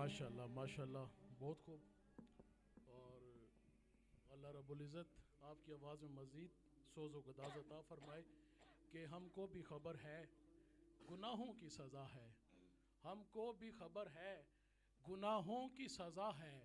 ماشاءاللہ ماشاءاللہ، بہت خوب. اور اللہ رب العزت آپ کی آواز میں مزید سوز و گداز عطا فرمائے کہ ہم کو بھی خبر ہے گناہوں کی سزا ہے. ہم کو بھی خبر ہے گناہوں کی سزا ہے،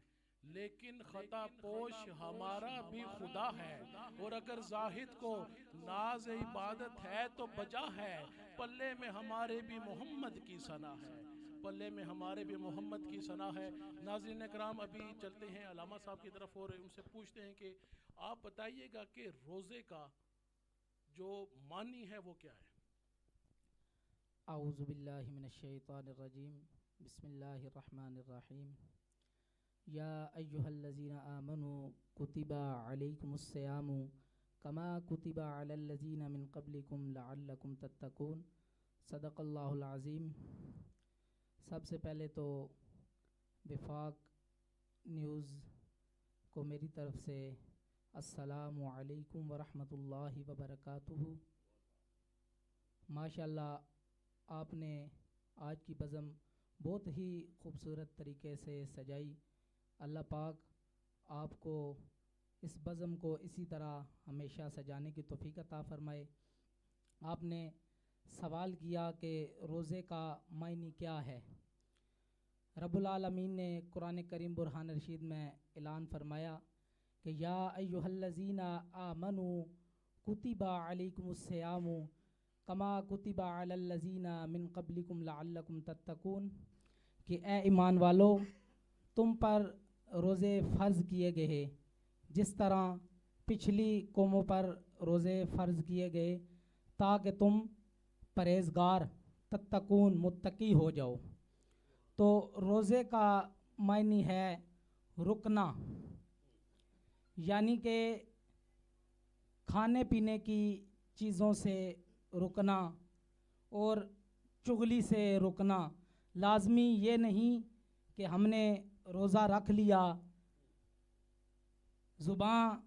لیکن خطا پوش ہمارا بھی خدا ہے. اور اگر زاہد کو ناز عبادت ہے تو بجا ہے، پلے میں ہمارے بھی محمد کی ثنا ہے. پلے میں ہمارے بھی محمد کی ثنا ہے. ناظرین اکرام، ابھی چلتے ہیں علامہ صاحب کی طرف اور ان سے پوچھتے ہیں کہ آپ بتائیے گا کہ روزے کا جو معنی ہے وہ کیا ہے؟ اعوذ باللہ من الشیطان الرجیم. بسم اللہ الرحمن الرحیم. یا ایہا الذین آمنوا کتب علیکم الصیام کما کتب علی الذین من قبلکم لعلکم تتقون. صدق اللہ العظیم. سب سے پہلے تو وفاق نیوز کو میری طرف سے السلام علیکم ورحمۃ اللہ وبرکاتہ. ماشاءاللہ آپ نے آج کی بزم بہت ہی خوبصورت طریقے سے سجائی. اللہ پاک آپ کو اس بزم کو اسی طرح ہمیشہ سجانے کی توفیق عطا فرمائے. آپ نے سوال کیا کہ روزے کا معنی کیا ہے. رب العالمین نے قرآن کریم برہان رشید میں اعلان فرمایا کہ یا ایہا الذین آمنوا کتب علیکم الصیام کما کتب علی الذین من قبلکم لعلکم تتقون، کہ اے ایمان والو، تم پر روزے فرض کیے گئے جس طرح پچھلی قوموں پر روزے فرض کیے گئے تاکہ تم پرہیزگار تتقون متقی ہو جاؤ. تو روزے کا معنی ہے رکنا، یعنی کہ کھانے پینے کی چیزوں سے رکنا اور چغلی سے رکنا. لازمی یہ نہیں کہ ہم نے روزہ رکھ لیا، زبان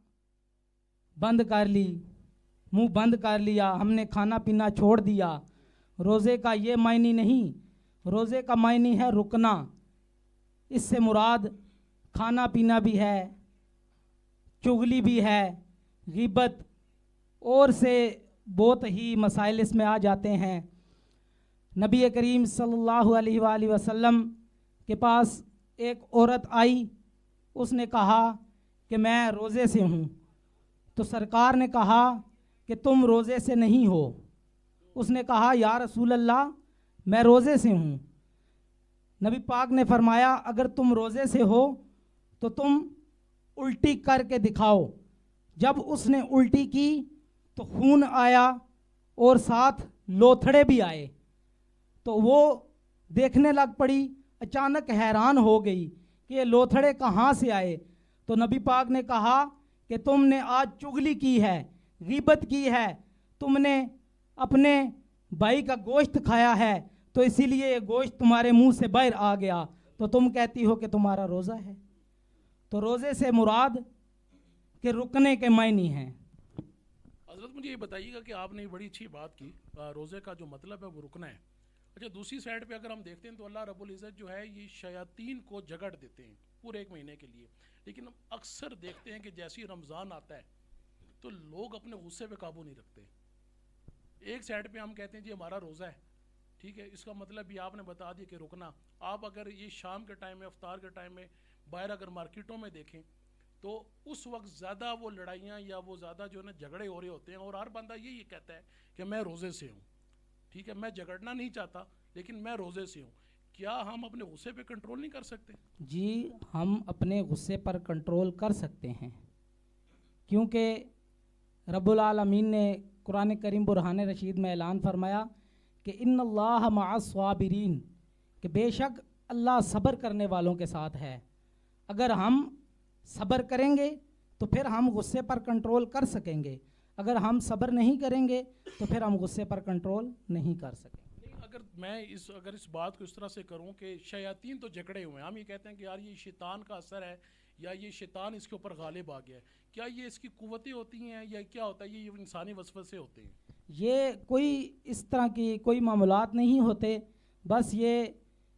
بند کر لی، منہ بند کر لیا، ہم نے کھانا پینا چھوڑ دیا. روزے کا یہ معنی نہیں. روزے کا معنی ہے رکنا. اس سے مراد کھانا پینا بھی ہے، چغلی بھی ہے، غیبت اور سے بہت ہی مسائل اس میں آ جاتے ہیں. نبی کریم صلی اللہ علیہ وآلہ وسلم کے پاس ایک عورت آئی. اس نے کہا کہ میں روزے سے ہوں. تو سرکار نے کہا کہ تم روزے سے نہیں ہو. اس نے کہا یا رسول اللہ میں روزے سے ہوں. نبی پاک نے فرمایا اگر تم روزے سے ہو تو تم الٹی کر کے دکھاؤ. جب اس نے الٹی کی تو خون آیا اور ساتھ لوتھڑے بھی آئے. تو وہ دیکھنے لگ پڑی، اچانک حیران ہو گئی کہ یہ لوتھڑے کہاں سے آئے. تو نبی پاک نے کہا کہ تم نے آج چغلی کی ہے، غیبت کی ہے، تم نے اپنے بھائی کا گوشت کھایا ہے تو اسی لیے یہ گوشت تمہارے منہ سے باہر آ گیا تو تم کہتی ہو کہ تمہارا روزہ ہے. تو روزے سے مراد کہ رکنے کے معنی ہیں. حضرت مجھے یہ بتائیے گا کہ آپ نے بڑی اچھی بات کی، روزے کا جو مطلب ہے وہ رکنا ہے. اچھا، دوسری سائڈ پہ اگر ہم دیکھتے ہیں تو اللہ رب العزت جو ہے یہ شیاطین کو جگڑ دیتے ہیں پورے ایک مہینے کے لیے. لیکن ہم اکثر دیکھتے ہیں کہ جیسے ہی رمضان آتا ہے تو لوگ اپنے غصے پہ قابو نہیں رکھتے. ایک سائڈ پہ ہم کہتے ہیں جی ہمارا روزہ ہے، ٹھیک ہے، اس کا مطلب بھی آپ نے بتا دیا کہ رکنا. آپ اگر یہ شام کے ٹائم میں، افطار کے ٹائم میں باہر اگر مارکیٹوں میں دیکھیں تو اس وقت زیادہ وہ لڑائیاں یا وہ زیادہ جو ہے نا جھگڑے ہو رہے ہوتے ہیں، اور ہر بندہ یہی کہتا ہے کہ میں روزے سے ہوں. ٹھیک ہے، میں جھگڑنا نہیں چاہتا لیکن میں روزے سے ہوں. کیا ہم اپنے غصے پہ کنٹرول نہیں کر سکتے؟ جی ہم اپنے غصے پر کنٹرول کر سکتے ہیں، کیونکہ رب العالمین نے قرآن کریم برہان رشید میں اعلان فرمایا کہ ان اللہ مع الصابرین، کہ بے شک اللہ صبر کرنے والوں کے ساتھ ہے. اگر ہم صبر کریں گے تو پھر ہم غصے پر کنٹرول کر سکیں گے. اگر ہم صبر نہیں کریں گے تو پھر ہم غصے پر کنٹرول نہیں کر سکیں. اگر میں اگر اس بات کو اس طرح سے کروں کہ شیاطین تو جکڑے ہوئے ہیں، ہم یہ کہتے ہیں کہ یار یہ شیطان کا اثر ہے یا یہ شیطان اس کے اوپر غالب آ گیا ہے، کیا یہ اس کی قوتیں ہوتی ہیں یا کیا ہوتا ہے؟ یہ انسانی وسوسے ہوتے ہیں؟ یہ کوئی اس طرح کی کوئی معاملات نہیں ہوتے. بس یہ